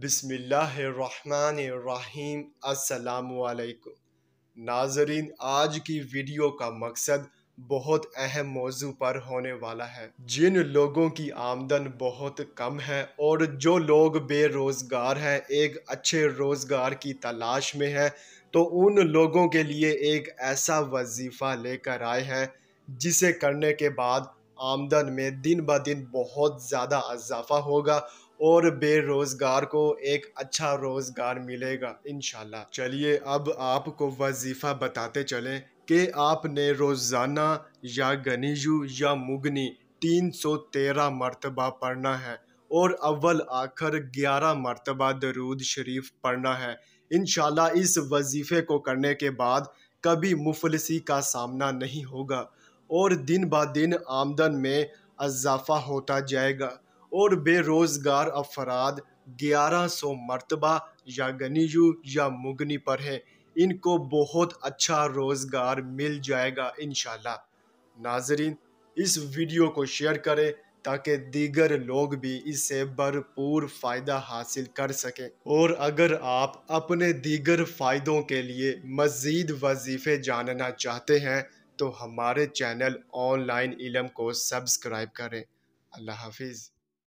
بسم اللہ الرحمن الرحیم۔ السلام علیکم ناظرین، آج کی ویڈیو کا مقصد بہت اہم موضوع پر ہونے والا ہے۔ جن لوگوں کی آمدن بہت کم ہے اور جو لوگ بے روزگار ہیں، ایک اچھے روزگار کی تلاش میں ہیں، تو ان لوگوں کے لیے ایک ایسا وظیفہ لے کر آئے ہیں جسے کرنے کے بعد آمدن میں دن بہ دن بہت زیادہ اضافہ ہوگا اور بے روزگار کو ایک اچھا روزگار ملے گا انشاءاللہ۔ چلیے اب آپ کو وظیفہ بتاتے چلیں کہ آپ نے روزانہ یا گنیجو یا مگنی 313 مرتبہ پڑھنا ہے اور اول آخر 11 مرتبہ درود شریف پڑھنا ہے۔ انشاءاللہ اس وظیفے کو کرنے کے بعد کبھی مفلسی کا سامنا نہیں ہوگا اور دن بہ دن آمدن میں اضافہ ہوتا جائے گا اور بے روزگار افراد 1100 مرتبہ یا گنیجو یا مگنی پڑھیں، ان کو بہت اچھا روزگار مل جائے گا انشاءاللہ۔ ناظرین، اس ویڈیو کو شیئر کریں تاکہ دیگر لوگ بھی اس سے بھرپور فائدہ حاصل کر سکیں، اور اگر آپ اپنے دیگر فائدوں کے لیے مزید وظیفے جاننا چاہتے ہیں تو ہمارے چینل آن لائن علم کو سبسکرائب کریں۔ اللہ حافظ۔